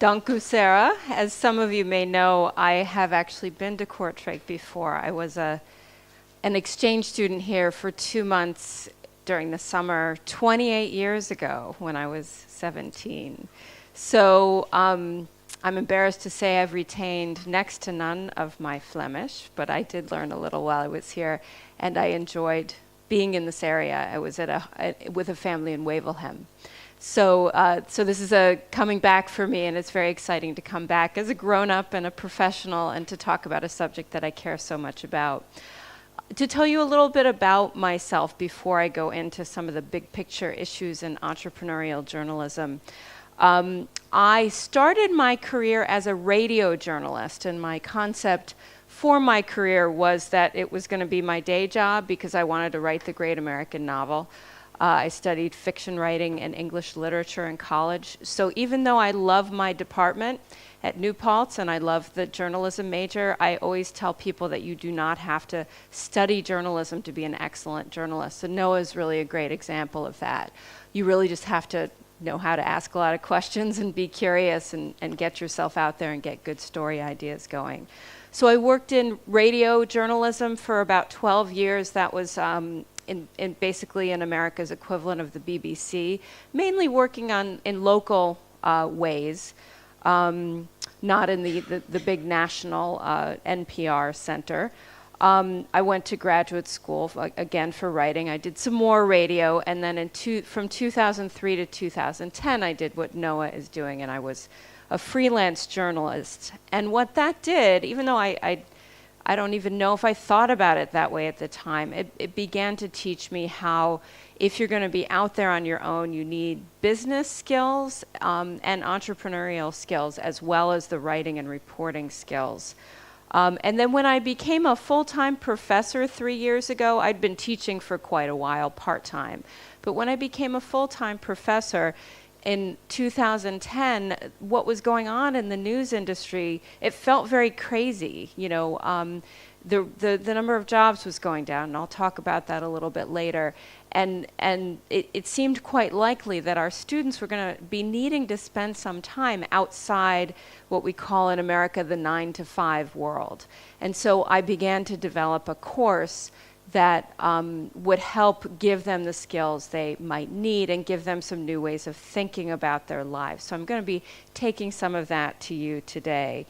Danku Sarah. As some of you may know, I have actually been to Kortrijk before. I was an exchange student here for 2 months during the summer 28 years ago when I was 17. So I'm embarrassed to say I've retained next to none of my Flemish, but I did learn a little while I was here, and I enjoyed being in this area. I was with a family in Wevelgem. So this is coming back for me, and it's very exciting to come back as a grown-up and a professional and to talk about a subject that I care so much about. To tell you a little bit about myself before I go into some of the big picture issues in entrepreneurial journalism. I started my career as a radio journalist, and my concept for my career was that it was going to be my day job because I wanted to write the great American novel. I studied fiction writing and English literature in college. So even though I love my department at Paltz and I love the journalism major, I always tell people that you do not have to study journalism to be an excellent journalist. And Noah is really a great example of that. You really just have to know how to ask a lot of questions and be curious and get yourself out there and get good story ideas going. So I worked in radio journalism for about 12 years. That was in basically in America's equivalent of the BBC, mainly working in local ways, not in the big national NPR center. I went to graduate school, again, for writing. I did some more radio, and then from 2003 to 2010, I did what Noah is doing, and I was a freelance journalist. And what that did, even though I don't even know if I thought about it that way at the time, it began to teach me how, if you're going to be out there on your own, you need business skills and entrepreneurial skills, as well as the writing and reporting skills. And then when I became a full-time professor 3 years ago, I'd been teaching for quite a while, part-time. But when I became a full-time professor in 2010, what was going on in the news industry, it felt very crazy. You know, the number of jobs was going down, and I'll talk about that a little bit later. And it seemed quite likely that our students were going to be needing to spend some time outside what we call in America the 9-to-5 world. And so I began to develop a course that would help give them the skills they might need and give them some new ways of thinking about their lives. So I'm going to be taking some of that to you today.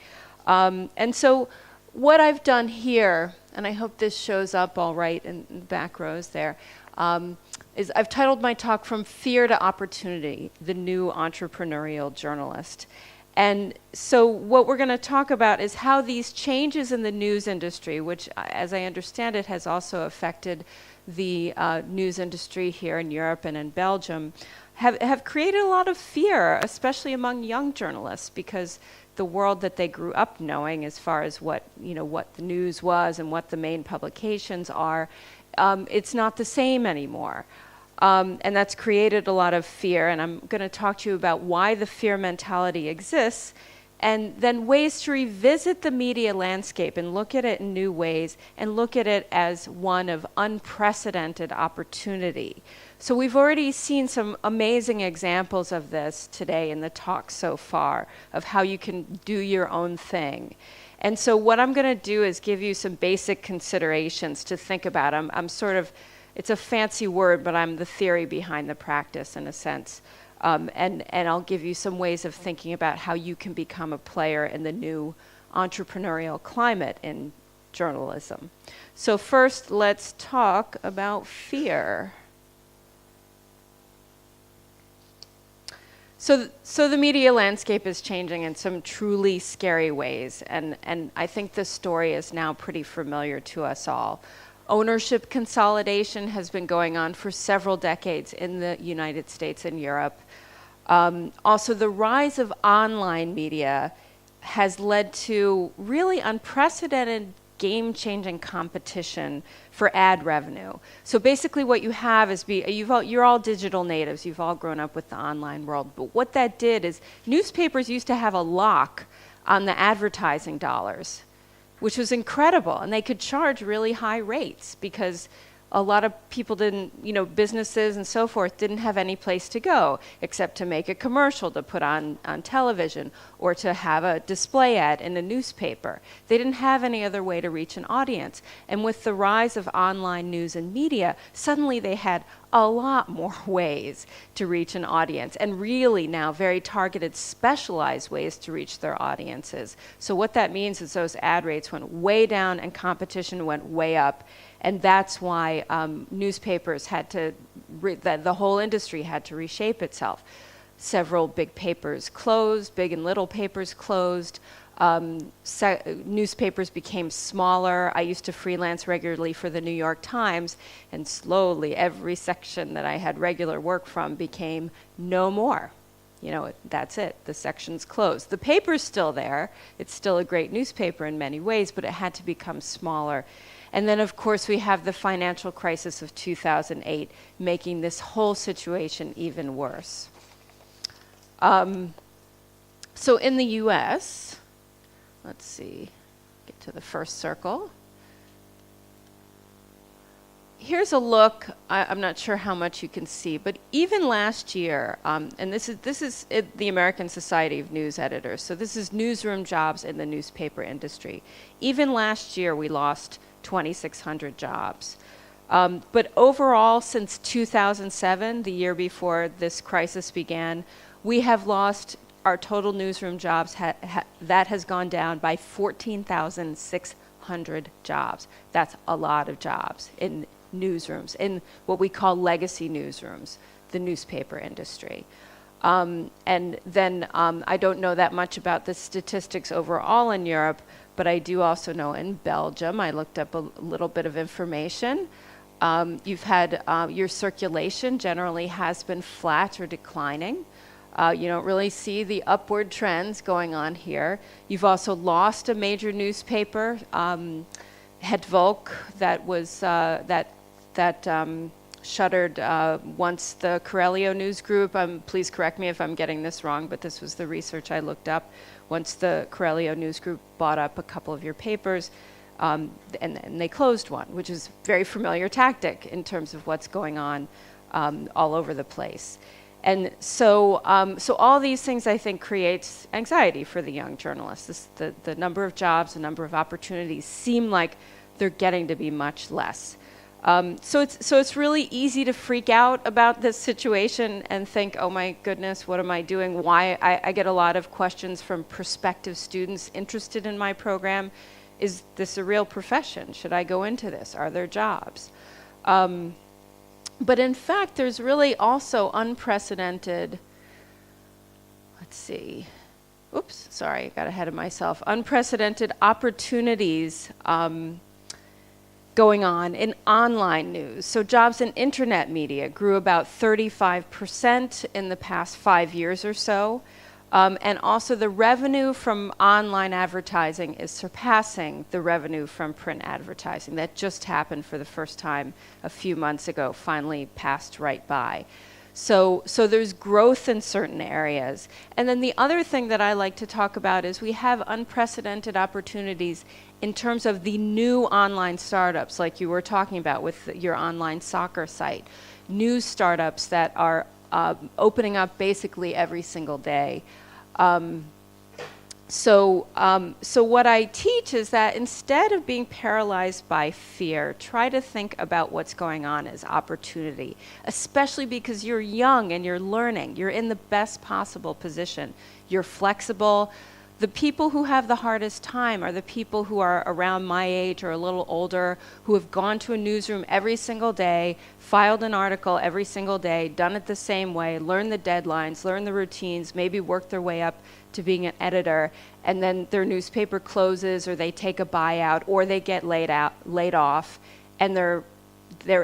And so what I've done here, and I hope this shows up all right in the back rows there, is I've titled my talk From Fear to Opportunity, the New Entrepreneurial Journalist. And so what we're going to talk about is how these changes in the news industry, which, as I understand it, has also affected the news industry here in Europe and in Belgium, have created a lot of fear, especially among young journalists, because the world that they grew up knowing, as far as what the news was and what the main publications are, it's not the same anymore. And that's created a lot of fear, and I'm going to talk to you about why the fear mentality exists, and then ways to revisit the media landscape and look at it in new ways, and look at it as one of unprecedented opportunity. So we've already seen some amazing examples of this today in the talk so far, of how you can do your own thing. And so what I'm going to do is give you some basic considerations to think about. I'm sort of, it's a fancy word, but I'm the theory behind the practice in a sense. And I'll give you some ways of thinking about how you can become a player in the new entrepreneurial climate in journalism. So first, let's talk about fear. So the media landscape is changing in some truly scary ways, and I think this story is now pretty familiar to us all. Ownership consolidation has been going on for several decades in the United States and Europe. Also, the rise of online media has led to really unprecedented game-changing competition for ad revenue. So basically what you have is you're all digital natives. You've all grown up with the online world. But what that did is newspapers used to have a lock on the advertising dollars, which was incredible. And they could charge really high rates because a lot of people didn't, businesses and so forth didn't have any place to go except to make a commercial to put on television or to have a display ad in a newspaper. They didn't have any other way to reach an audience. And with the rise of online news and media, suddenly they had a lot more ways to reach an audience, and really now very targeted, specialized ways to reach their audiences. So what that means is those ad rates went way down and competition went way up. And that's why newspapers had to, the whole industry had to reshape itself. Several big papers closed, big and little papers closed. Newspapers became smaller. I used to freelance regularly for the New York Times, and slowly every section that I had regular work from became no more. That's it. The section's closed. The paper's still there. It's still a great newspaper in many ways, but it had to become smaller. And then, of course, we have the financial crisis of 2008, making this whole situation even worse. So in the US, let's see, get to the first circle. Here's a look. I'm not sure how much you can see, but even last year, and this is the American Society of News Editors, so this is newsroom jobs in the newspaper industry. Even last year, we lost 2,600 jobs. But overall, since 2007, the year before this crisis began, we have lost our total newsroom jobs, that has gone down by 14,600 jobs. That's a lot of jobs in newsrooms, in what we call legacy newsrooms, the newspaper industry. And then I don't know that much about the statistics overall in Europe, but I do also know in Belgium, I looked up a little bit of information. You've had your circulation generally has been flat or declining. You don't really see the upward trends going on here. You've also lost a major newspaper, Het Volk, that was shuttered once the Peril news group. Please correct me if I'm getting this wrong, but this was the research I looked up. Once the Peril news group bought up a couple of your papers, and they closed one, which is a very familiar tactic in terms of what's going on all over the place. And so all these things, I think, creates anxiety for the young journalists. The number of jobs, the number of opportunities seem like they're getting to be much less. So it's really easy to freak out about this situation and think, oh my goodness, what am I doing? Why? I get a lot of questions from prospective students interested in my program. Is this a real profession? Should I go into this? Are there jobs? But in fact, there's really also unprecedented, got ahead of myself, unprecedented opportunities going on in online news. So jobs in internet media grew about 35% in the past 5 years or so. And also the revenue from online advertising is surpassing the revenue from print advertising. That just happened for the first time a few months ago, finally passed right by. So there's growth in certain areas. And then the other thing that I like to talk about is we have unprecedented opportunities in terms of the new online startups, like you were talking about with your online soccer site. New startups that are opening up basically every single day. So what I teach is that instead of being paralyzed by fear, try to think about what's going on as opportunity, especially because you're young and you're learning. You're in the best possible position. You're flexible. The people who have the hardest time are the people who are around my age or a little older, who have gone to a newsroom every single day, filed an article every single day, done it the same way, learned the deadlines, learned the routines, maybe worked their way up to being an editor, and then their newspaper closes or they take a buyout or they get laid off, and they're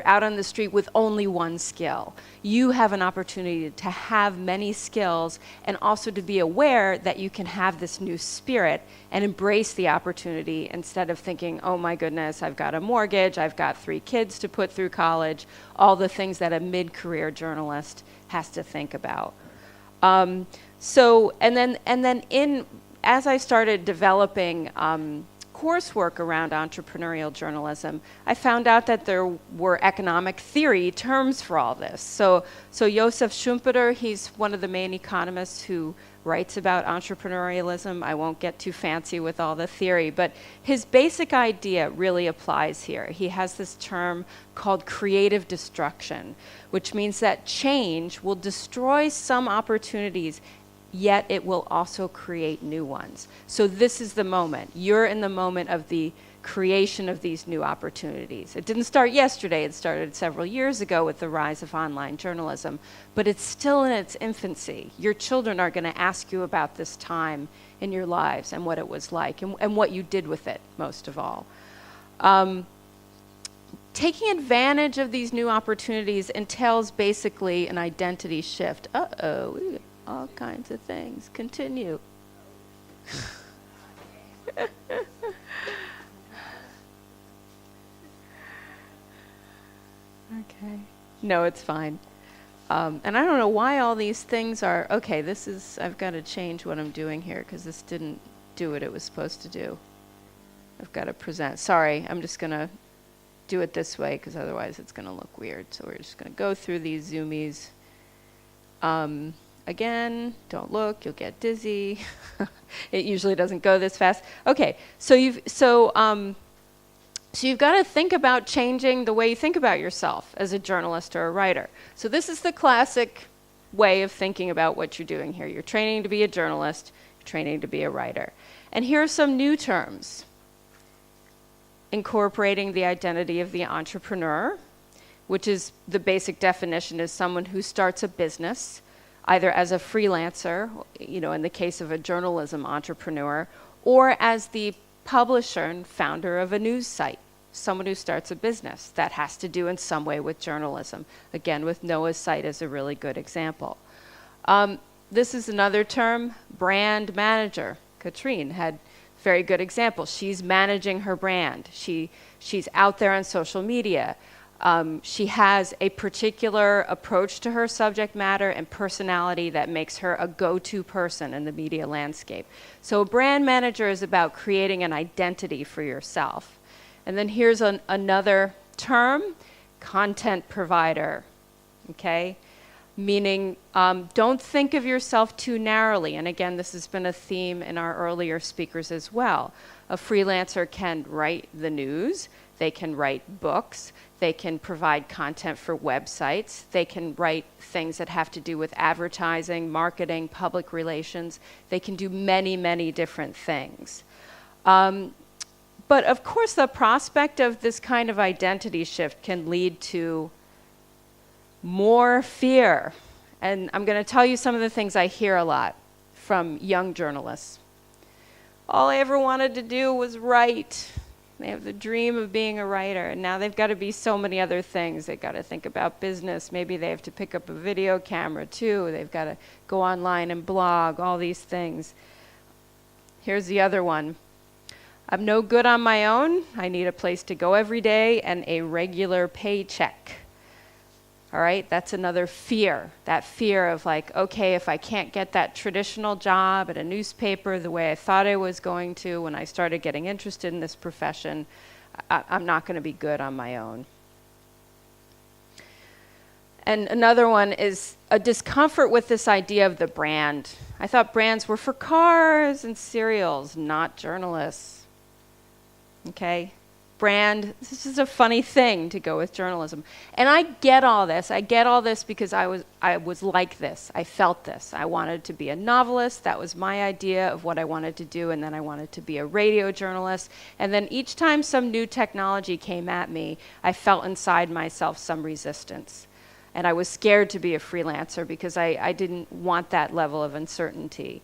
out on the street with only one skill. You have an opportunity to have many skills and also to be aware that you can have this new spirit and embrace the opportunity instead of thinking, oh my goodness, I've got a mortgage, I've got 3 kids to put through college, all the things that a mid-career journalist has to think about. As I started developing coursework around entrepreneurial journalism, I found out that there were economic theory terms for all this. So Josef Schumpeter, he's one of the main economists who writes about entrepreneurialism. I won't get too fancy with all the theory, but his basic idea really applies here. He has this term called creative destruction, which means that change will destroy some opportunities, yet it will also create new ones. So this is the moment. You're in the moment of the creation of these new opportunities. It didn't start yesterday. It started several years ago with the rise of online journalism, but it's still in its infancy. Your children are going to ask you about this time in your lives and what it was like and what you did with it, most of all. Taking advantage of these new opportunities entails basically an identity shift. We all kinds of things. Continue. Okay. No, it's fine. And I don't know why all these things are, okay, I've got to change what I'm doing here because this didn't do what it was supposed to do. I've got to present. Sorry, I'm just going to do it this way because otherwise it's going to look weird. So we're just going to go through these zoomies. Again, don't look, you'll get dizzy. It usually doesn't go this fast. Okay, so you've got to think about changing the way you think about yourself as a journalist or a writer. So this is the classic way of thinking about what you're doing here. You're training to be a journalist, you're training to be a writer. And here are some new terms. Incorporating the identity of the entrepreneur, which is the basic definition is someone who starts a business, either as a freelancer, in the case of a journalism entrepreneur, or as the publisher and founder of a news site, someone who starts a business. That has to do in some way with journalism. Again, with Noah's site as a really good example. This is another term, brand manager. Katrine had very good example. She's managing her brand. She's out there on social media. She has a particular approach to her subject matter and personality that makes her a go-to person in the media landscape. So a brand manager is about creating an identity for yourself. And then here's another term, content provider, okay? Meaning don't think of yourself too narrowly. And again, this has been a theme in our earlier speakers as well. A freelancer can write the news, they can write books, they can provide content for websites, they can write things that have to do with advertising, marketing, public relations. They can do many, many different things. But of course, the prospect of this kind of identity shift can lead to more fear. And I'm going to tell you some of the things I hear a lot from young journalists. All I ever wanted to do was write. They have the dream of being a writer, and now they've got to be so many other things. They've got to think about business. Maybe they have to pick up a video camera too. They've got to go online and blog, all these things. Here's the other one. I'm no good on my own. I need a place to go every day and a regular paycheck. All right, that's another fear. That fear of like, okay, if I can't get that traditional job at a newspaper the way I thought I was going to when I started getting interested in this profession, I'm not going to be good on my own. And another one is a discomfort with this idea of the brand. I thought brands were for cars and cereals, not journalists. Okay? Brand, this is a funny thing to go with journalism. And I get all this. I get all this because I was like this. I felt this. I wanted to be a novelist. That was my idea of what I wanted to do. And then I wanted to be a radio journalist. And then each time some new technology came at me, I felt inside myself some resistance. And I was scared to be a freelancer because I didn't want that level of uncertainty.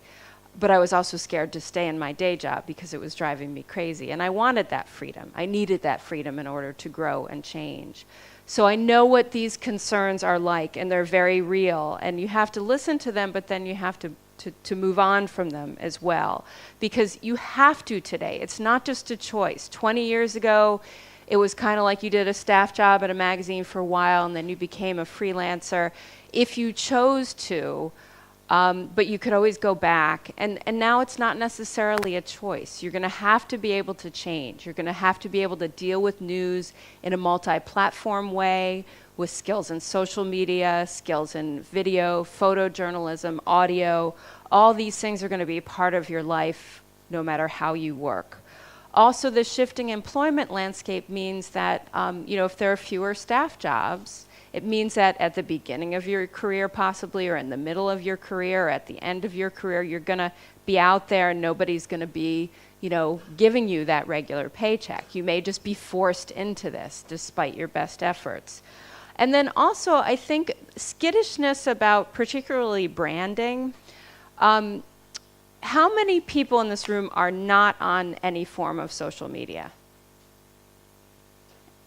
But I was also scared to stay in my day job because it was driving me crazy. And I wanted that freedom. I needed that freedom in order to grow and change. So I know what these concerns are like, and they're very real. And you have to listen to them, but then you have to move on from them as well. Because you have to today. It's not just a choice. 20 years ago, it was kind of like you did a staff job at a magazine for a while, and then you became a freelancer. If you chose to, But you could always go back. And now it's not necessarily a choice. You're going to have to be able to change. You're going to have to be able to deal with news in a multi-platform way, with skills in social media, skills in video, photojournalism, audio. All these things are going to be part of your life no matter how you work. Also, the shifting employment landscape means that if there are fewer staff jobs, it means that at the beginning of your career possibly, or in the middle of your career, or at the end of your career, you're going to be out there and nobody's going to be giving you that regular paycheck. You may just be forced into this despite your best efforts. And then also, I think skittishness about particularly branding. How many people in this room are not on any form of social media?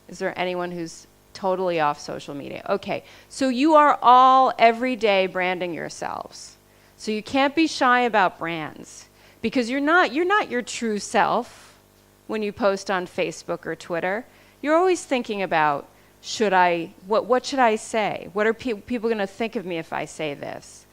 Is there anyone who's totally off social media? Okay, so you are all every day branding yourselves. So you can't be shy about brands, because you're not your true self when you post on Facebook or Twitter. You're always thinking about, what should I say? What are people going to think of me if I say this?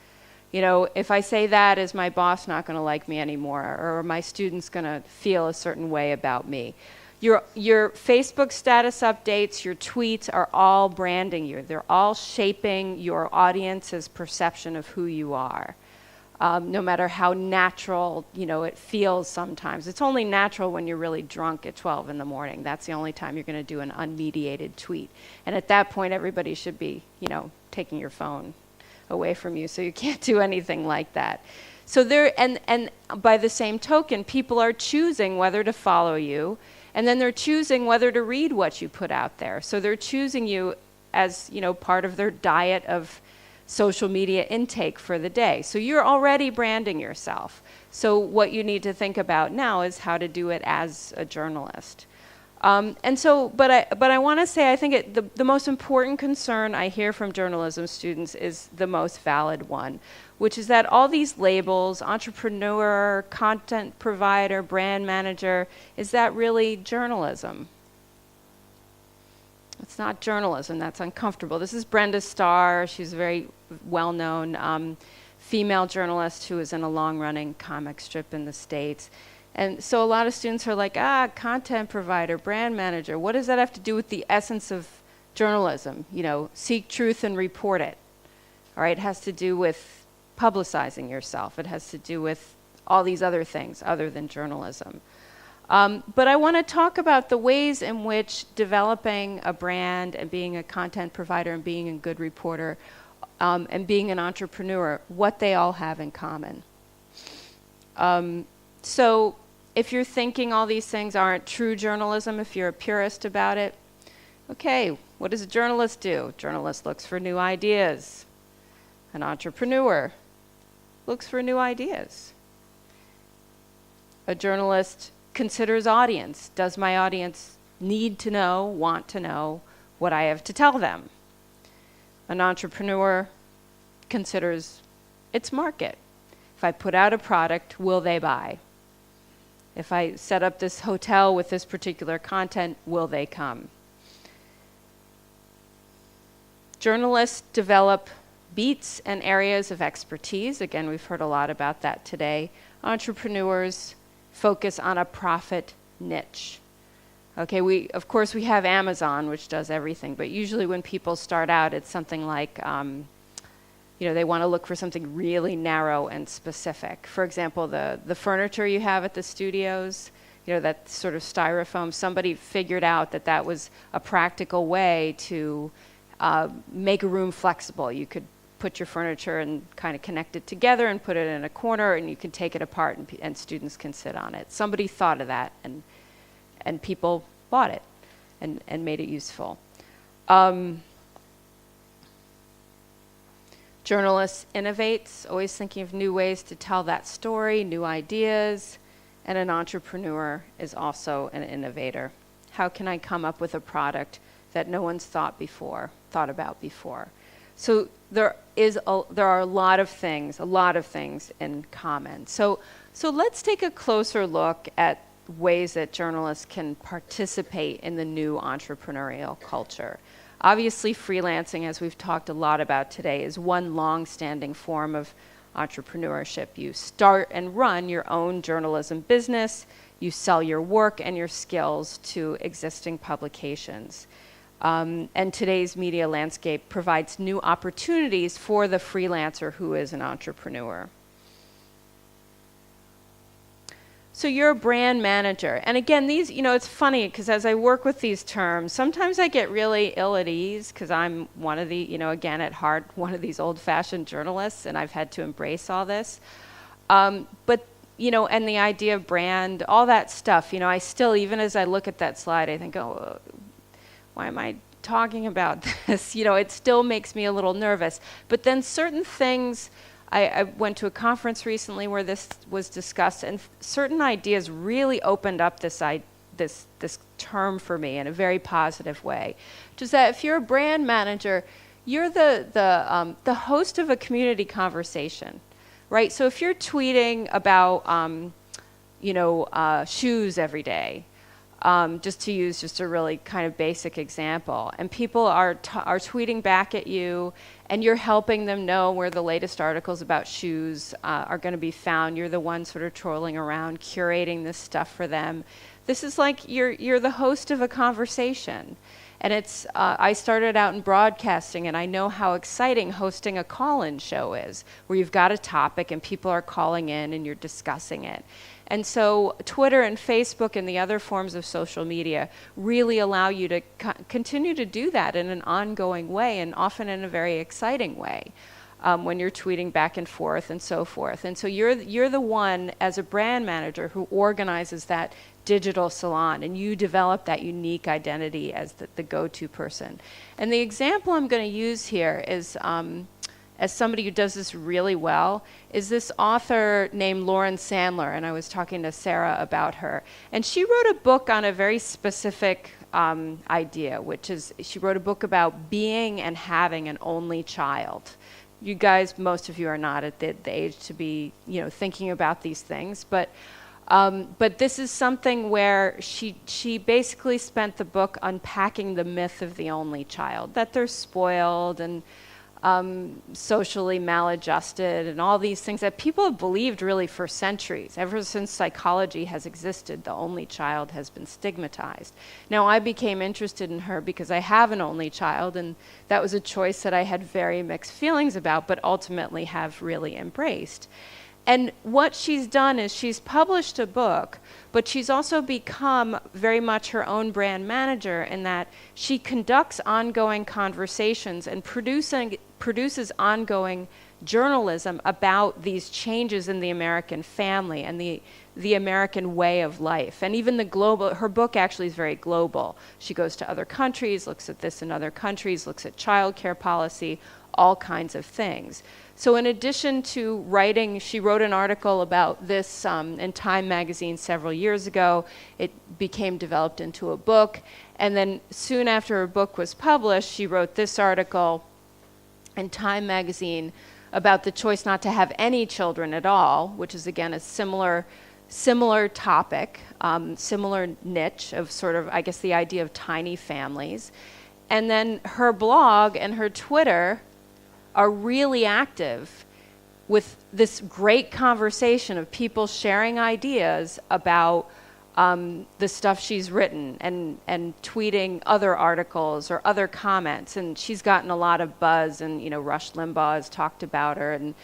If I say that, is my boss not going to like me anymore? Or are my students going to feel a certain way about me? Your Facebook status updates, your tweets are all branding you. They're all shaping your audience's perception of who you are. No matter how natural, it feels sometimes. It's only natural when you're really drunk at 12 in the morning. That's the only time you're going to do an unmediated tweet. And at that point, everybody should be, taking your phone away from you, so you can't do anything like that. So and by the same token, people are choosing whether to follow you, and then they're choosing whether to read what you put out there. So they're choosing you as, part of their diet of social media intake for the day. So you're already branding yourself. So what you need to think about now is how to do it as a journalist. But I want to say, I think the most important concern I hear from journalism students is the most valid one, which is that all these labels, entrepreneur, content provider, brand manager, is that really journalism? It's not journalism. That's uncomfortable. This is Brenda Starr. She's a very well-known female journalist who is in a long-running comic strip in the States. And so a lot of students are like, content provider, brand manager, what does that have to do with the essence of journalism? Seek truth and report it. All right, it has to do with publicizing yourself. It has to do with all these other things other than journalism. But I want to talk about the ways in which developing a brand and being a content provider and being a good reporter and being an entrepreneur, what they all have in common. So if you're thinking all these things aren't true journalism, if you're a purist about it, okay, what does a journalist do? A journalist looks for new ideas. An entrepreneur looks for new ideas. A journalist considers audience. Does my audience need to know, want to know what I have to tell them? An entrepreneur considers its market. If I put out a product, will they buy? If I set up this hotel with this particular content, will they come? Journalists develop beats and areas of expertise. Again, we've heard a lot about that today. Entrepreneurs focus on a profit niche. Okay, we have Amazon, which does everything, but usually when people start out, it's something like, they want to look for something really narrow and specific. For example, the furniture you have at the studios, that sort of styrofoam, somebody figured out that was a practical way to make a room flexible. You could put your furniture and kind of connect it together and put it in a corner, and you can take it apart and students can sit on it. Somebody thought of that, and people bought it and made it useful. Journalists innovates, always thinking of new ways to tell that story, new ideas, and an entrepreneur is also an innovator. How can I come up with a product that no one's thought about before? So there are a lot of things in common. So let's take a closer look at ways that journalists can participate in the new entrepreneurial culture. Obviously, freelancing, as we've talked a lot about today, is one long-standing form of entrepreneurship. You start and run your own journalism business. You sell your work and your skills to existing publications. And today's media landscape provides new opportunities for the freelancer who is an entrepreneur. So you're a brand manager. And again, these, it's funny because as I work with these terms, sometimes I get really ill at ease because I'm one of the, again, at heart, one of these old-fashioned journalists, and I've had to embrace all this. But and the idea of brand, all that stuff, I still, even as I look at that slide, I think, oh, why am I talking about this? It still makes me a little nervous. But then certain things, I went to a conference recently where this was discussed, and certain ideas really opened up this term for me in a very positive way. Which is that if you're a brand manager, you're the host of a community conversation, right? So if you're tweeting about shoes every day, just to use just a really kind of basic example, and people are tweeting back at you, and you're helping them know where the latest articles about shoes are going to be found. You're the one sort of trolling around, curating this stuff for them. This is like you're the host of a conversation. And it's I started out in broadcasting, and I know how exciting hosting a call-in show is, where you've got a topic and people are calling in and you're discussing it. And so Twitter and Facebook and the other forms of social media really allow you to continue to do that in an ongoing way, and often in a very exciting way, when you're tweeting back and forth and so forth. And so you're the one, as a brand manager, who organizes that digital salon, and you develop that unique identity as the go-to person. And the example I'm going to use here is, as somebody who does this really well, is this author named Lauren Sandler, and I was talking to Sarah about her. And she wrote a book on a very specific idea, which is, she wrote a book about being and having an only child. You guys, most of you are not at the age to be, thinking about these things, but this is something where she basically spent the book unpacking the myth of the only child, that they're spoiled and socially maladjusted and all these things that people have believed really for centuries. Ever since psychology has existed, the only child has been stigmatized. Now, I became interested in her because I have an only child, and that was a choice that I had very mixed feelings about, but ultimately have really embraced. And what she's done is she's published a book, but she's also become very much her own brand manager in that she conducts ongoing conversations and produces ongoing journalism about these changes in the American family and the American way of life. And even the global, her book actually is very global. She goes to other countries, looks at this in other countries, looks at childcare policy, all kinds of things. So in addition to writing, she wrote an article about this in Time magazine several years ago. It became developed into a book. And then soon after her book was published, she wrote this article in Time magazine about the choice not to have any children at all, which is, again, a similar topic, similar niche of sort of, I guess, the idea of tiny families. And then her blog and her Twitter are really active with this great conversation of people sharing ideas about the stuff she's written and tweeting other articles or other comments. And she's gotten a lot of buzz, and Rush Limbaugh has talked about her, and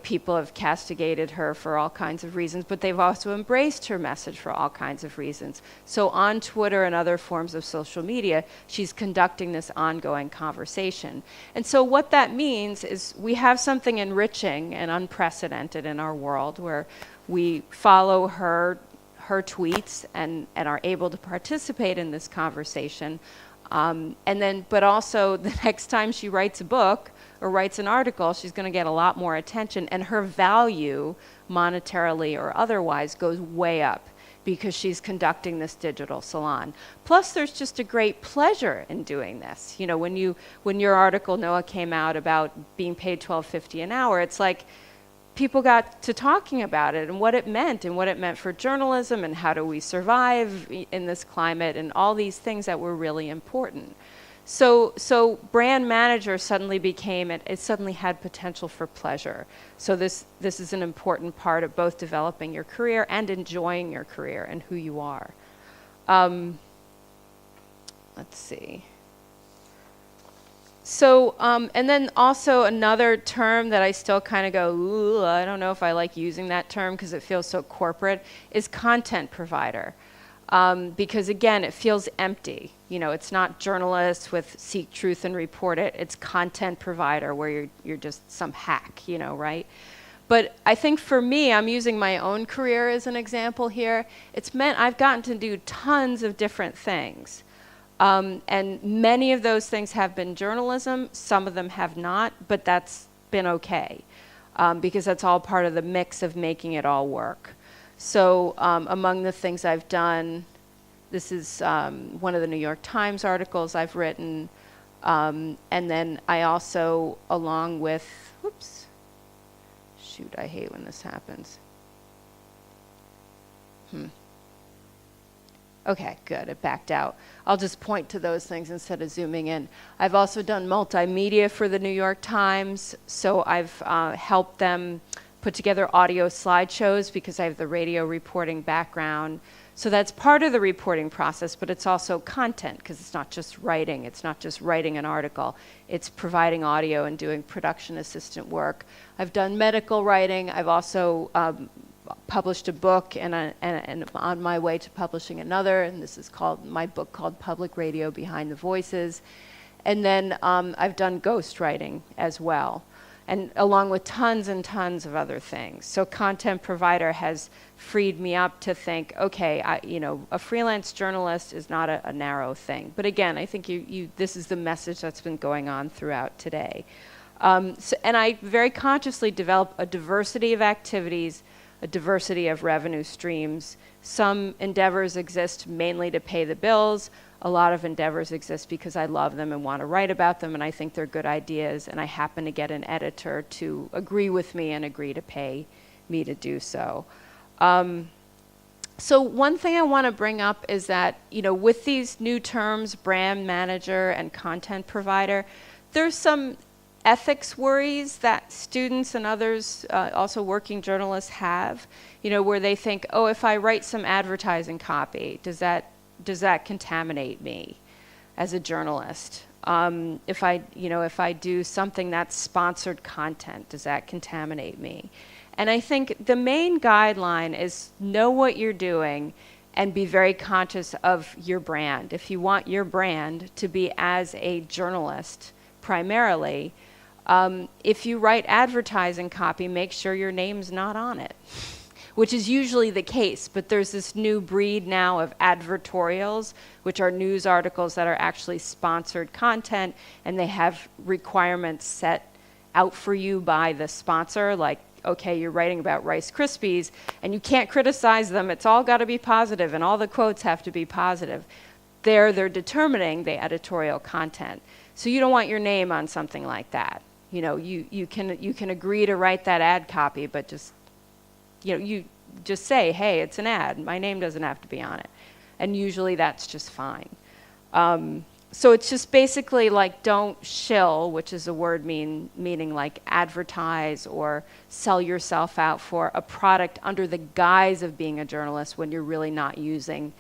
people have castigated her for all kinds of reasons, but they've also embraced her message for all kinds of reasons. So on Twitter and other forms of social media, she's conducting this ongoing conversation. And so what that means is we have something enriching and unprecedented in our world where we follow her tweets and are able to participate in this conversation. But also the next time she writes a book or writes an article, she's going to get a lot more attention, and her value, monetarily or otherwise, goes way up because she's conducting this digital salon. Plus, there's just a great pleasure in doing this. When your article, Noah, came out about being paid $12.50 an hour, it's like people got to talking about it and what it meant for journalism and how do we survive in this climate and all these things that were really important. So brand manager suddenly it suddenly had potential for pleasure. So this is an important part of both developing your career and enjoying your career and who you are. Let's see. So, and then also another term that I still kind of go, ooh, I don't know if I like using that term because it feels so corporate, is content provider. Because again, it feels empty. You know, it's not journalists with seek truth and report it. It's content provider where you're just some hack, you know, right? But I think for me, I'm using my own career as an example here. It's meant I've gotten to do tons of different things. And many of those things have been journalism. Some of them have not, but that's been okay. Because that's all part of the mix of making it all work. So among the things I've done, this is one of the New York Times articles I've written. And then I also, along with, whoops, shoot, I hate when this happens. Okay, good, it backed out. I'll just point to those things instead of zooming in. I've also done multimedia for the New York Times, so I've helped them put together audio slideshows because I have the radio reporting background. So that's part of the reporting process, but it's also content because it's not just writing. It's not just writing an article. It's providing audio and doing production assistant work. I've done medical writing. I've also published a book and on my way to publishing another, and this is called my book called Public Radio Behind the Voices. And then I've done ghostwriting as well, and along with tons and tons of other things. So content provider has freed me up to think, okay, a freelance journalist is not a narrow thing. But again, I think this is the message that's been going on throughout today. And I very consciously develop a diversity of activities, a diversity of revenue streams. Some endeavors exist mainly to pay the bills. A lot of endeavors exist because I love them and want to write about them, and I think they're good ideas, and I happen to get an editor to agree with me and agree to pay me to do so. So one thing I want to bring up is that, with these new terms, brand manager and content provider, there's some ethics worries that students and others, also working journalists, have, where they think, oh, if I write some advertising copy, does that contaminate me as a journalist? If I do something that's sponsored content, does that contaminate me? And I think the main guideline is know what you're doing and be very conscious of your brand. If you want your brand to be as a journalist primarily, if you write advertising copy, make sure your name's not on it, which is usually the case. But there's this new breed now of advertorials, which are news articles that are actually sponsored content, and they have requirements set out for you by the sponsor, like, okay, you're writing about Rice Krispies, and you can't criticize them. It's all got to be positive, and all the quotes have to be positive. They're determining the editorial content. So you don't want your name on something like that. You can agree to write that ad copy, but just, you just say, hey, it's an ad. My name doesn't have to be on it. And usually that's just fine. So it's just basically like don't shill, which is a word meaning like advertise or sell yourself out for a product under the guise of being a journalist when you're really not using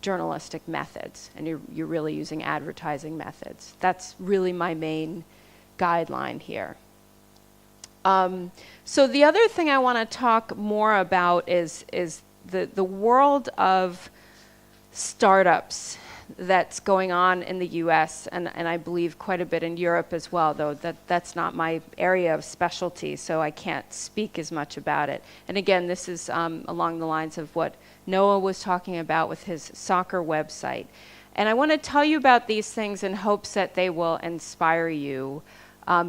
journalistic methods and you're really using advertising methods. That's really my main guideline here. So the other thing I want to talk more about is the world of startups that's going on in the US and I believe quite a bit in Europe as well, though that's not my area of specialty, so I can't speak as much about it. And again, this is along the lines of what Noah was talking about with his soccer website. And I want to tell you about these things in hopes that they will inspire you.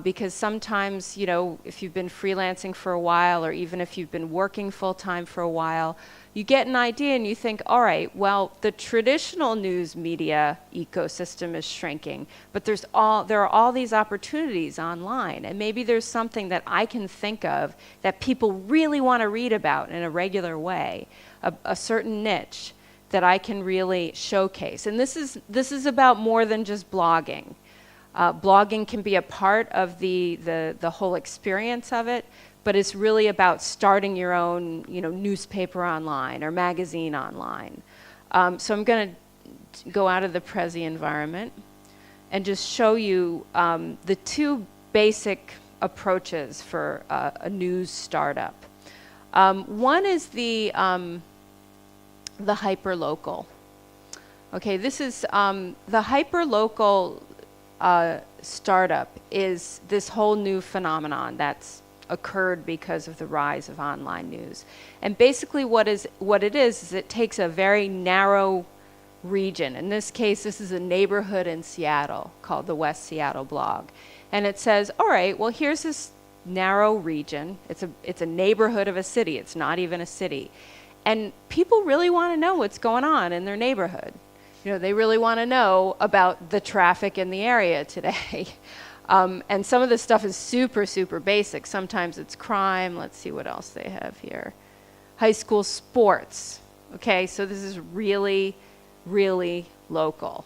Because sometimes, if you've been freelancing for a while or even if you've been working full-time for a while, you get an idea and you think, all right, well, the traditional news media ecosystem is shrinking, but there are all these opportunities online, and maybe there's something that I can think of that people really want to read about in a regular way, a certain niche that I can really showcase. And this is about more than just blogging. Blogging can be a part of the whole experience of it, but it's really about starting your own, newspaper online or magazine online. So I'm going to go out of the Prezi environment and just show you the two basic approaches for a news startup. One is the hyperlocal. Okay, this is the hyperlocal startup is this whole new phenomenon that's occurred because of the rise of online news. And basically what it is it takes a very narrow region. In this case, this is a neighborhood in Seattle called the West Seattle Blog. And it says, all right, well, here's this narrow region. It's a neighborhood of a city. It's not even a city. And people really want to know what's going on in their neighborhood. They really want to know about the traffic in the area today. And some of this stuff is super, super basic. Sometimes it's crime. Let's see what else they have here. High school sports. Okay, so this is really, really local.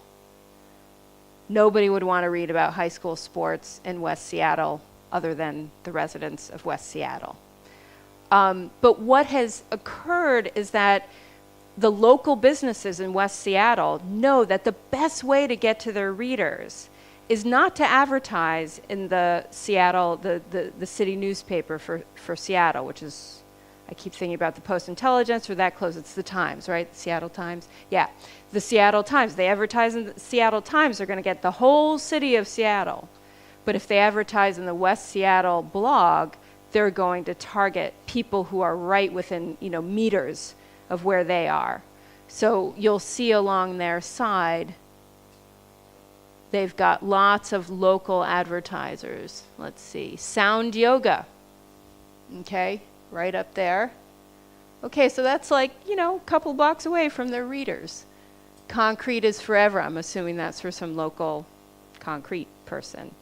Nobody would want to read about high school sports in West Seattle other than the residents of West Seattle. But what has occurred is that the local businesses in West Seattle know that the best way to get to their readers is not to advertise in the Seattle, the city newspaper for Seattle, which is, I keep thinking about the Post-Intelligence, or that close, it's the Times, right? The Seattle Times? Yeah, the Seattle Times. They advertise in the Seattle Times, they're going to get the whole city of Seattle. But if they advertise in the West Seattle Blog, they're going to target people who are right within, meters of where they are. So you'll see along their side, they've got lots of local advertisers. Let's see, Sound Yoga, okay, right up there. Okay, so that's like, a couple blocks away from their readers. Concrete is Forever. I'm assuming that's for some local concrete person.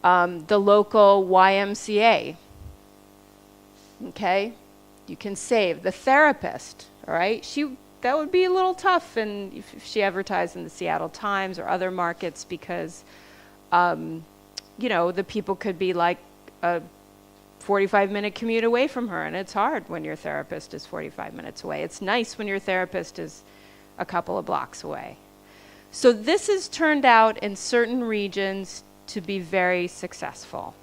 The local YMCA. Okay, you can save. The Therapist, all right? That would be a little tough if she advertised in the Seattle Times or other markets because, the people could be like a 45-minute commute away from her, and it's hard when your therapist is 45 minutes away. It's nice when your therapist is a couple of blocks away. So this has turned out in certain regions to be very successful,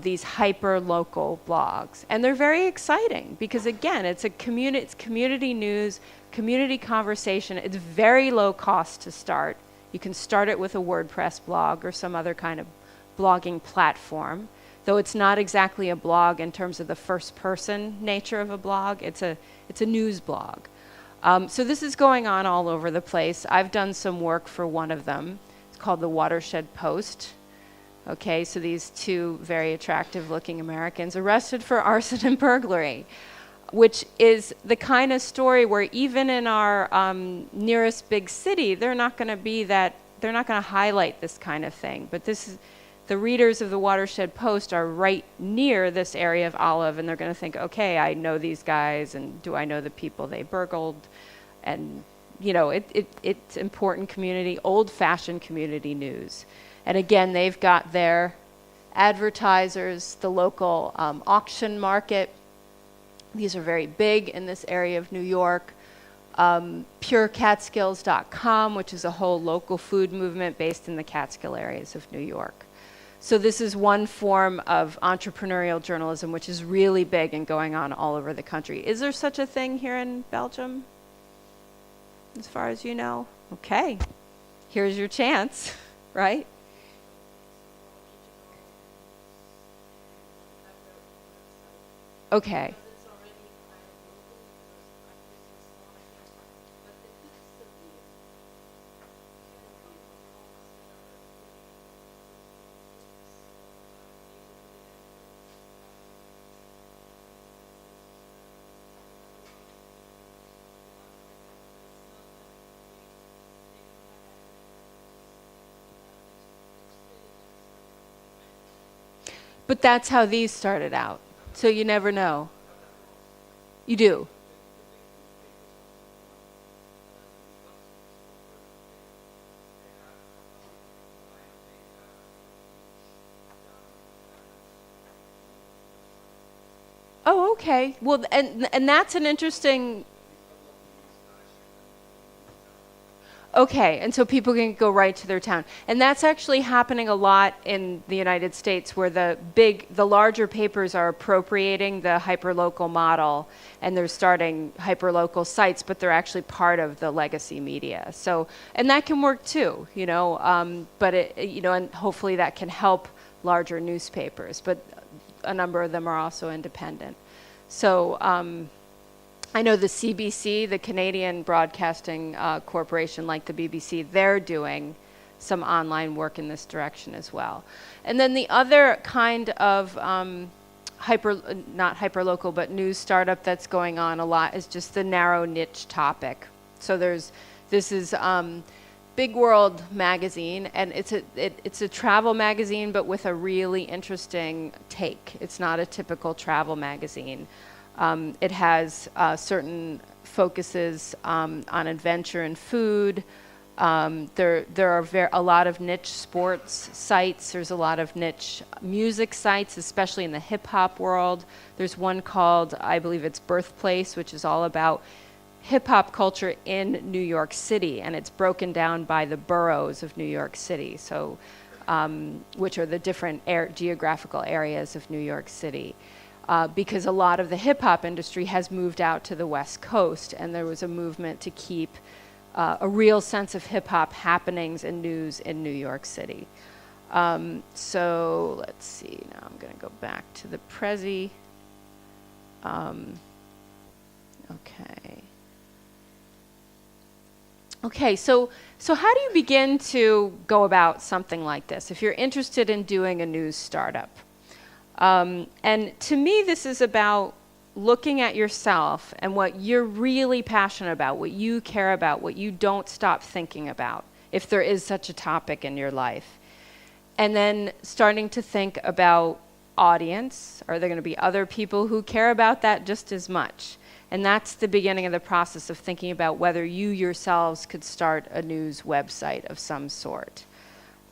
these hyper-local blogs. And they're very exciting because, again, it's community news, community conversation. It's very low cost to start. You can start it with a WordPress blog or some other kind of blogging platform, though it's not exactly a blog in terms of the first-person nature of a blog. It's a news blog. So this is going on all over the place. I've done some work for one of them. It's called the Watershed Post. Okay, so these two very attractive-looking Americans arrested for arson and burglary, which is the kind of story where even in our nearest big city, they're not going to highlight this kind of thing. But the readers of the Watershed Post are right near this area of Olive, and they're going to think, okay, I know these guys, and do I know the people they burgled? And, it's important community, old-fashioned community news. And again, they've got their advertisers, the local auction market. These are very big in this area of New York. PureCatskills.com, which is a whole local food movement based in the Catskill areas of New York. So this is one form of entrepreneurial journalism, which is really big and going on all over the country. Is there such a thing here in Belgium, as far as you know? Okay, here's your chance, right? Okay. But that's how these started out. So you never know. You do. Oh, okay. Well, and that's an interesting. Okay, and so people can go right to their town. And that's actually happening a lot in the United States, where the larger papers are appropriating the hyperlocal model, and they're starting hyperlocal sites, but they're actually part of the legacy media. So, and that can work too, but and hopefully that can help larger newspapers, but a number of them are also independent. So, I know the CBC, the Canadian Broadcasting Corporation, like the BBC, they're doing some online work in this direction as well. And then the other kind of not hyperlocal, but news startup that's going on a lot is just the narrow niche topic. So this is Big World magazine, and it's a travel magazine, but with a really interesting take. It's not a typical travel magazine. It has certain focuses on adventure and food. There are a lot of niche sports sites. There's a lot of niche music sites, especially in the hip-hop world. There's one called, I believe it's Birthplace, which is all about hip-hop culture in New York City, and it's broken down by the boroughs of New York City, so which are the different geographical areas of New York City. Because a lot of the hip-hop industry has moved out to the West Coast, and there was a movement to keep a real sense of hip-hop happenings and news in New York City. So let's see. Now I'm going to go back to the Prezi. Okay, so how do you begin to go about something like this if you're interested in doing a news startup? And to me, this is about looking at yourself and what you're really passionate about, what you care about, what you don't stop thinking about, if there is such a topic in your life. And then starting to think about audience. Are there going to be other people who care about that just as much? And that's the beginning of the process of thinking about whether you yourselves could start a news website of some sort.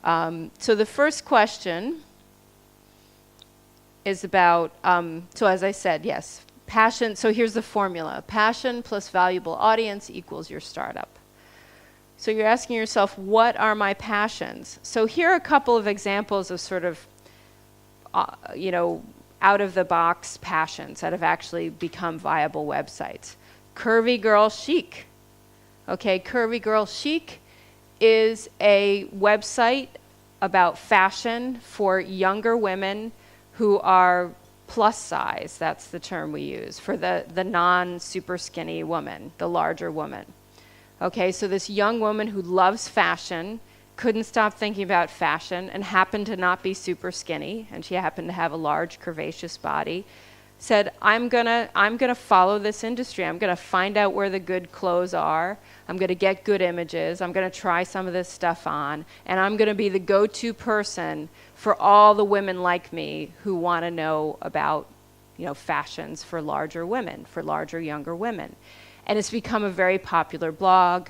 So the first question is about, so as I said, yes, passion. So here's the formula. Passion plus valuable audience equals your startup. So you're asking yourself, what are my passions? So here are a couple of examples of sort of, out-of-the-box passions that have actually become viable websites. Curvy Girl Chic. Okay, Curvy Girl Chic is a website about fashion for younger women who are plus size. That's the term we use for the non-super skinny woman, the larger woman. Okay, so this young woman who loves fashion, couldn't stop thinking about fashion, and happened to not be super skinny, and she happened to have a large curvaceous body, said, I'm gonna follow this industry. I'm gonna find out where the good clothes are. I'm gonna get good images. I'm gonna try some of this stuff on, and I'm gonna be the go-to person for all the women like me who want to know about, fashions for larger women, for larger, younger women. And it's become a very popular blog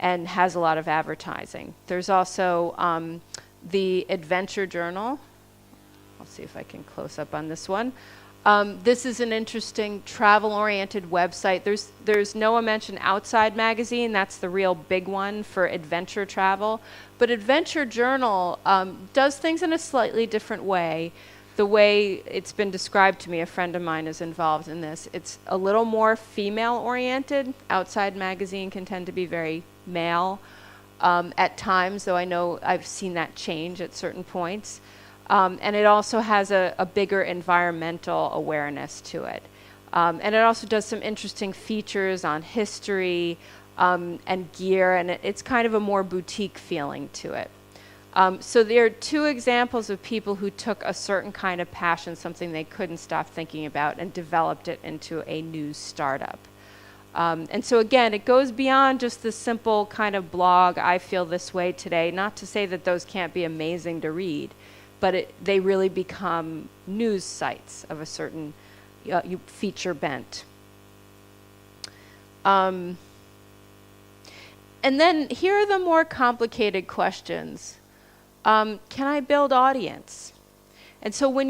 and has a lot of advertising. There's also the Adventure Journal. I'll see if I can close up on this one. This is an interesting travel-oriented website. There's no mention Outside Magazine. That's the real big one for adventure travel. But Adventure Journal does things in a slightly different way. The way it's been described to me, a friend of mine is involved in this. It's a little more female-oriented. Outside Magazine can tend to be very male at times, though I know I've seen that change at certain points. And it also has a bigger environmental awareness to it. And it also does some interesting features on history and gear, and it's kind of a more boutique feeling to it. So there are two examples of people who took a certain kind of passion, something they couldn't stop thinking about, and developed it into a news startup. And so again, it goes beyond just the simple kind of blog, I feel this way today, not to say that those can't be amazing to read, but they really become news sites of a certain feature bent. And then here are the more complicated questions. Can I build audience? And so when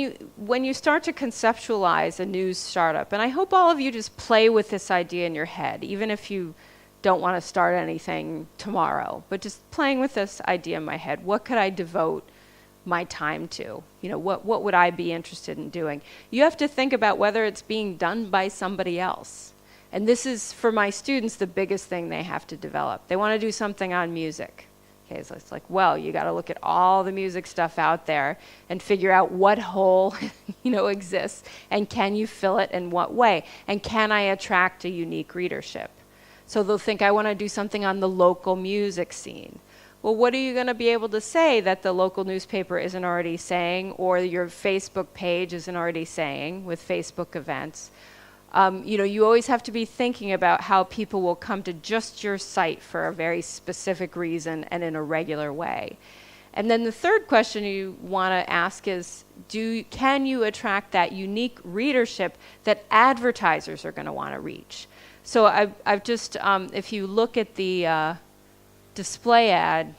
you start to conceptualize a news startup, and I hope all of you just play with this idea in your head, even if you don't want to start anything tomorrow, but just playing with this idea in my head. What could I devote my time to? What would I be interested in doing? You have to think about whether it's being done by somebody else. And this is, for my students, the biggest thing they have to develop. They want to do something on music. Okay, so it's like, well, you got to look at all the music stuff out there and figure out what hole, exists, and can you fill it in what way? And can I attract a unique readership? So they'll think, I want to do something on the local music scene. Well, what are you going to be able to say that the local newspaper isn't already saying, or your Facebook page isn't already saying with Facebook events? You always have to be thinking about how people will come to just your site for a very specific reason and in a regular way. And then the third question you want to ask is, can you attract that unique readership that advertisers are going to want to reach? So I've just, if you look at the display ad,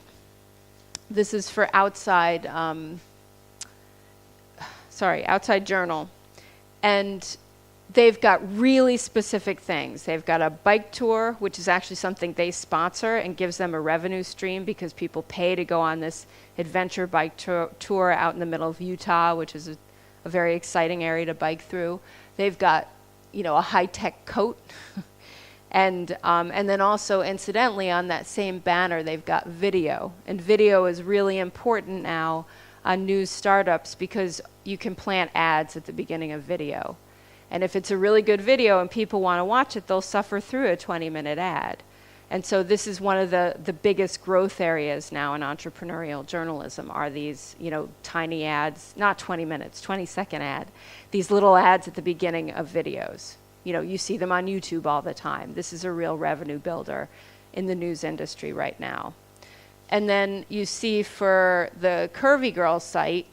this is for Outside Journal. And they've got really specific things. They've got a bike tour, which is actually something they sponsor and gives them a revenue stream because people pay to go on this adventure bike tour out in the middle of Utah, which is a very exciting area to bike through. They've got, a high-tech coat. And then also, incidentally, on that same banner, they've got video. And video is really important now on news startups because you can plant ads at the beginning of video. And if it's a really good video and people want to watch it, they'll suffer through a 20-minute ad. And so this is one of the biggest growth areas now in entrepreneurial journalism are these, tiny ads, not 20 minutes, 20-second ad, these little ads at the beginning of videos. You see them on YouTube all the time. This is a real revenue builder in the news industry right now. And then you see for the Curvy Girl site,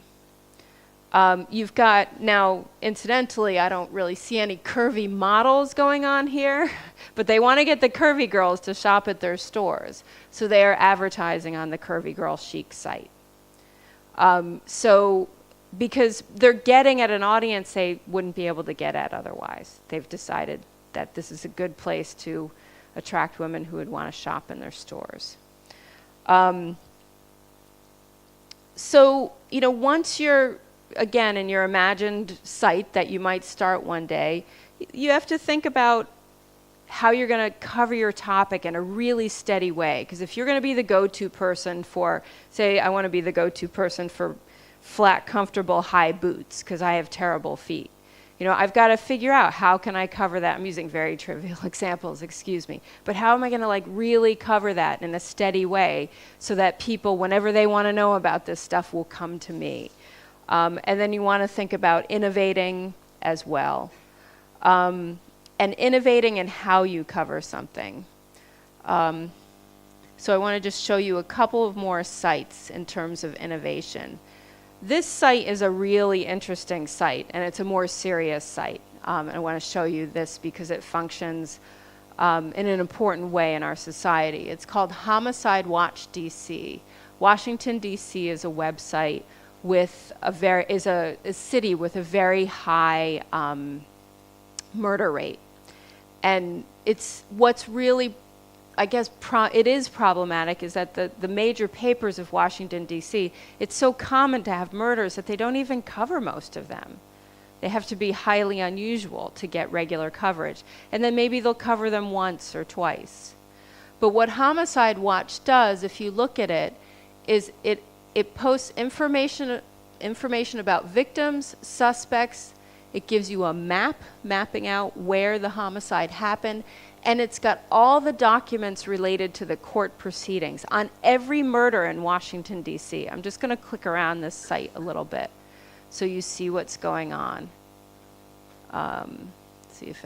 you've got now, incidentally, I don't really see any curvy models going on here, but they want to get the curvy girls to shop at their stores. So they are advertising on the Curvy Girl Chic site. Because they're getting at an audience they wouldn't be able to get at otherwise. They've decided that this is a good place to attract women who would want to shop in their stores. Once you're, again, in your imagined site that you might start one day, you have to think about how you're going to cover your topic in a really steady way. Because if you're going to be the go-to person for, say, I want to be the go-to person for flat, comfortable, high boots because I have terrible feet. I've got to figure out how can I cover that. I'm using very trivial examples, excuse me. But how am I going to really cover that in a steady way so that people, whenever they want to know about this stuff, will come to me? And then you want to think about innovating as well. And innovating in how you cover something. So I want to just show you a couple of more sites in terms of innovation. This site is a really interesting site, and it's a more serious site. And I want to show you this because it functions in an important way in our society. It's called Homicide Watch DC. Washington, D.C. is a website with a city with a very high murder rate. And it's what's really, I guess, it is problematic is that the major papers of Washington, D.C., it's so common to have murders that they don't even cover most of them. They have to be highly unusual to get regular coverage. And then maybe they'll cover them once or twice. But what Homicide Watch does, if you look at it, is it posts information about victims, suspects. It gives you a map mapping out where the homicide happened. And it's got all the documents related to the court proceedings on every murder in Washington, D.C. I'm just going to click around this site a little bit so you see what's going on. See if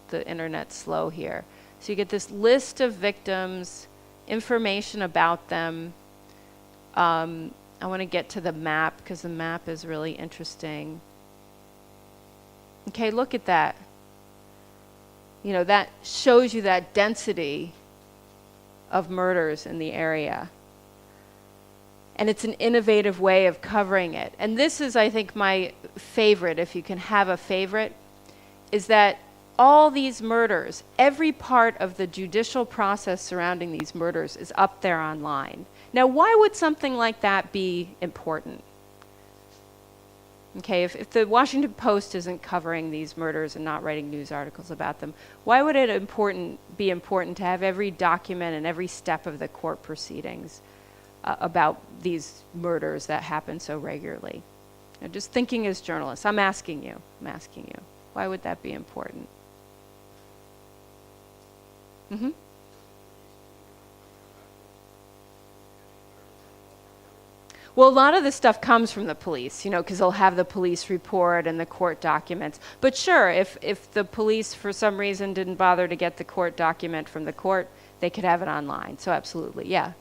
the internet's slow here. So you get this list of victims, information about them. I want to get to the map because the map is really interesting. Okay, look at that. That shows you that density of murders in the area. And it's an innovative way of covering it. And this is, I think, my favorite, if you can have a favorite, is that all these murders, every part of the judicial process surrounding these murders is up there online. Now, why would something like that be important? Okay, if the Washington Post isn't covering these murders and not writing news articles about them, why would it be important to have every document and every step of the court proceedings about these murders that happen so regularly? Just thinking as journalists, I'm asking you, why would that be important? Mm-hmm. Well, a lot of this stuff comes from the police, because they'll have the police report and the court documents. But sure, if the police for some reason didn't bother to get the court document from the court, they could have it online. So absolutely, yeah.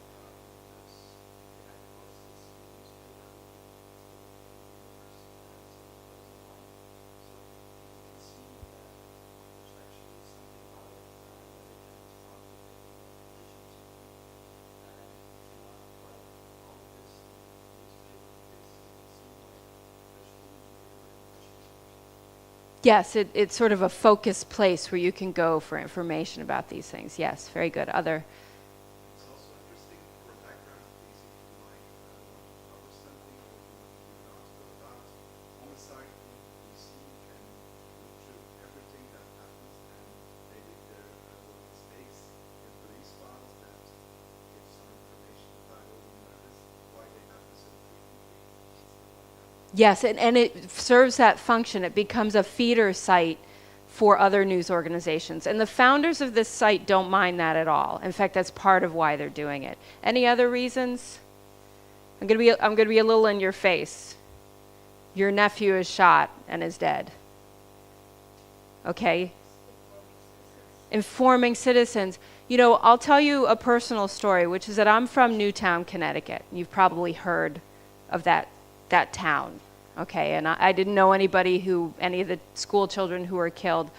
Yes, it's sort of a focused place where you can go for information about these things. Yes, very good. Other? It's also interesting for background, please, if you might want to cover something or you want to do an article about homicide in DC, you can look through everything that happens, and maybe there were mistakes in police files that give some information about all the murders, why they happen so frequently. Yes, and it serves that function. It becomes a feeder site for other news organizations. And the founders of this site don't mind that at all. In fact, that's part of why they're doing it. Any other reasons? I'm going to be a little in your face. Your nephew is shot and is dead. Okay? Informing citizens. I'll tell you a personal story, which is that I'm from Newtown, Connecticut. You've probably heard of that town. Okay, and I didn't know any of the school children who were killed.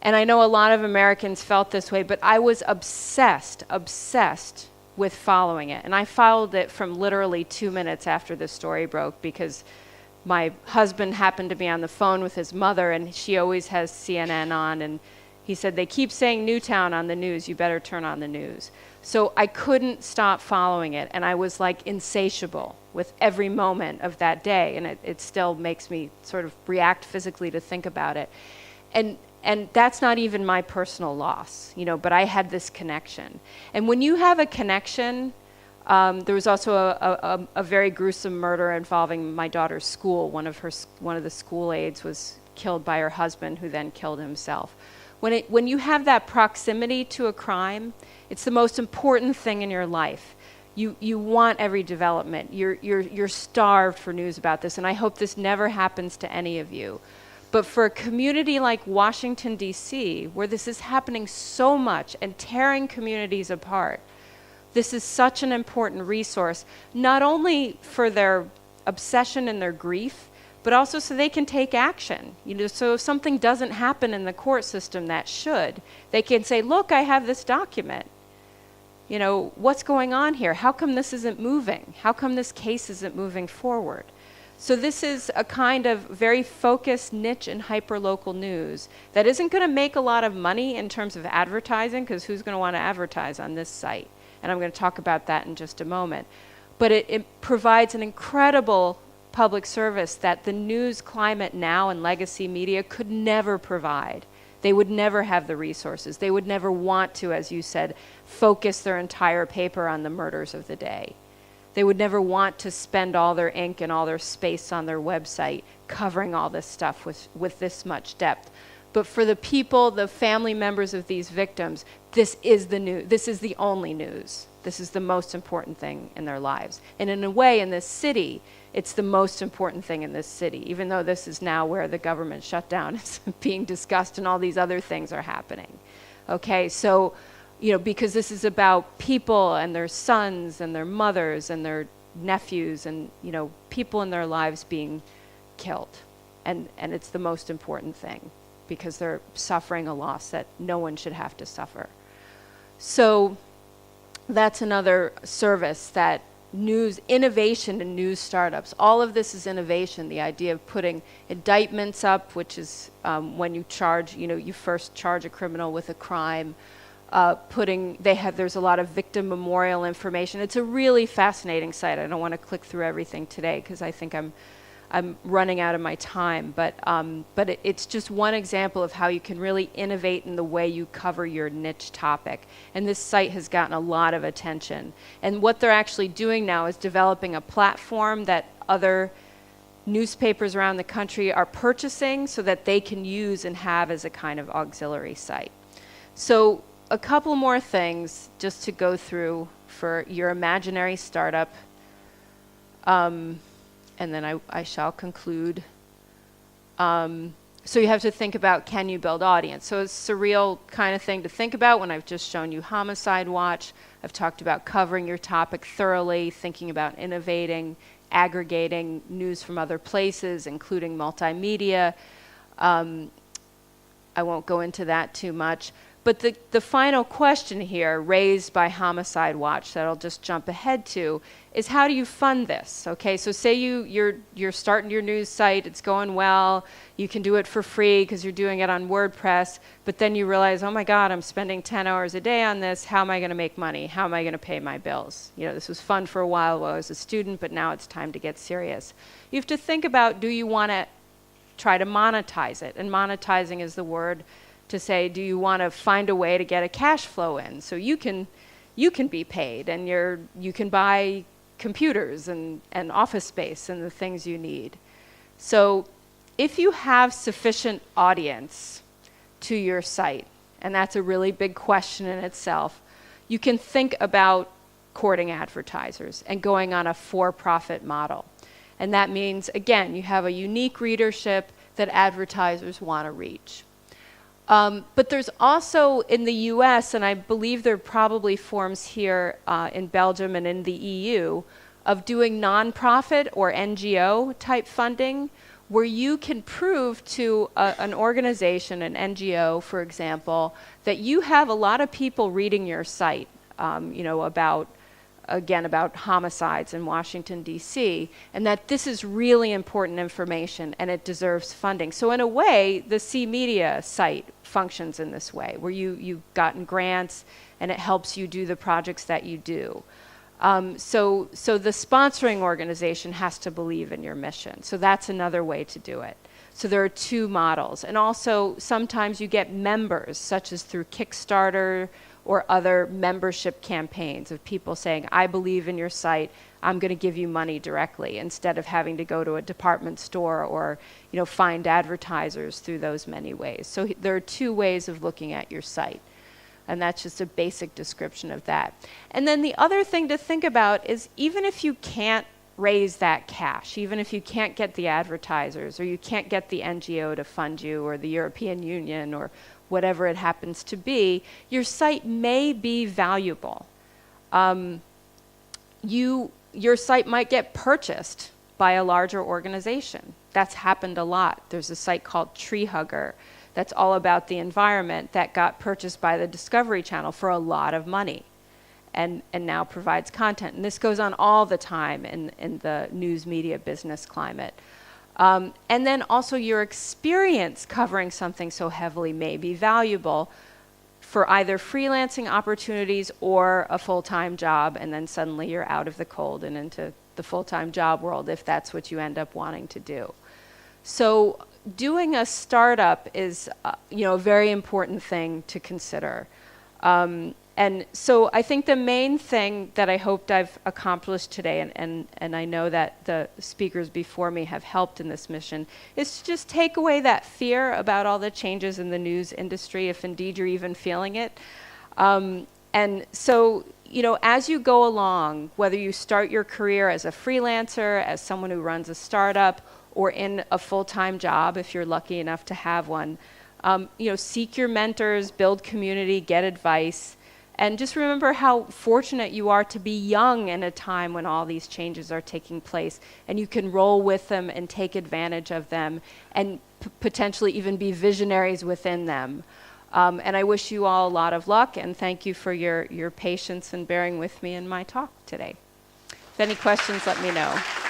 And I know a lot of Americans felt this way, but I was obsessed with following it. And I followed it from literally 2 minutes after the story broke, because my husband happened to be on the phone with his mother, and she always has CNN on, and he said, they keep saying Newtown on the news, you better turn on the news. So I couldn't stop following it, and I was like insatiable with every moment of that day, and it still makes me sort of react physically to think about it. And that's not even my personal loss, but I had this connection. And when you have a connection, there was also a very gruesome murder involving my daughter's school. One of the school aides was killed by her husband, who then killed himself. When you have that proximity to a crime, it's the most important thing in your life. You want every development. You're starved for news about this, and I hope this never happens to any of you. But for a community like Washington, D.C., where this is happening so much and tearing communities apart, this is such an important resource, not only for their obsession and their grief, but also so they can take action. So if something doesn't happen in the court system that should, they can say, look, I have this document. What's going on here? How come this isn't moving? How come this case isn't moving forward? So this is a kind of very focused niche and hyper-local news that isn't going to make a lot of money in terms of advertising, because who's going to want to advertise on this site? And I'm going to talk about that in just a moment. But it provides an incredible public service that the news climate now and legacy media could never provide. They would never have the resources. They would never want to, as you said, focus their entire paper on the murders of the day. They would never want to spend all their ink and all their space on their website covering all this stuff with this much depth. But for the people, the family members of these victims, this is the news. This is the only news. This is the most important thing in their lives. And in a way, in this city, it's the most important thing in this city, even though this is now where the government shutdown is being discussed and all these other things are happening. Okay, so, because this is about people and their sons and their mothers and their nephews and, people in their lives being killed. And it's the most important thing, because they're suffering a loss that no one should have to suffer. So that's another service that news, innovation in news startups. All of this is innovation. The idea of putting indictments up, which is when you charge, you first charge a criminal with a crime. There's a lot of victim memorial information. It's a really fascinating site. I don't want to click through everything today because I think I'm running out of my time. But it's just one example of how you can really innovate in the way you cover your niche topic. And this site has gotten a lot of attention. And what they're actually doing now is developing a platform that other newspapers around the country are purchasing so that they can use and have as a kind of auxiliary site. So a couple more things just to go through for your imaginary startup. And then I shall conclude. So you have to think about, can you build audience? So it's a surreal kind of thing to think about when I've just shown you Homicide Watch. I've talked about covering your topic thoroughly, thinking about innovating, aggregating news from other places, including multimedia. I won't go into that too much. But the final question here raised by Homicide Watch that I'll just jump ahead to is, how do you fund this? Okay, so say you're starting your news site, it's going well, you can do it for free because you're doing it on WordPress, but then you realize, oh my God, I'm spending 10 hours a day on this, how am I going to make money? How am I going to pay my bills? This was fun for a while I was a student, but now it's time to get serious. You have to think about, do you want to try to monetize it? And monetizing is the word to say, do you want to find a way to get a cash flow in so you can be paid and you can buy computers and office space and the things you need. So if you have sufficient audience to your site, and that's a really big question in itself, you can think about courting advertisers and going on a for-profit model. And that means, again, you have a unique readership that advertisers want to reach. But there's also in the US, and I believe there are probably forms here in Belgium and in the EU, of doing nonprofit or NGO type funding, where you can prove to an organization, an NGO, for example, that you have a lot of people reading your site, about homicides in Washington, D.C., and that this is really important information and it deserves funding. So in a way, the SeaMedia site functions in this way, where you've gotten grants and it helps you do the projects that you do. So the sponsoring organization has to believe in your mission. So that's another way to do it. So there are two models. And also sometimes you get members, such as through Kickstarter or other membership campaigns of people saying, I believe in your site, I'm going to give you money directly, instead of having to go to a department store or find advertisers through those many ways. So there are two ways of looking at your site. And that's just a basic description of that. And then the other thing to think about is, even if you can't raise that cash, even if you can't get the advertisers, or you can't get the NGO to fund you, or the European Union, or whatever it happens to be, your site may be valuable. Your site might get purchased by a larger organization. That's happened a lot. There's a site called Tree Hugger that's all about the environment that got purchased by the Discovery Channel for a lot of money and now provides content. And this goes on all the time in the news media business climate. And then also your experience covering something so heavily may be valuable for either freelancing opportunities or a full-time job, and then suddenly you're out of the cold and into the full-time job world if that's what you end up wanting to do. So doing a startup is a very important thing to consider. And so I think the main thing that I hoped I've accomplished today, and I know that the speakers before me have helped in this mission, is to just take away that fear about all the changes in the news industry, if indeed you're even feeling it. And so, as you go along, whether you start your career as a freelancer, as someone who runs a startup, or in a full-time job, if you're lucky enough to have one, seek your mentors, build community, get advice. And just remember how fortunate you are to be young in a time when all these changes are taking place, and you can roll with them and take advantage of them, and potentially even be visionaries within them. And I wish you all a lot of luck, and thank you for your patience and bearing with me in my talk today. any questions, let me know.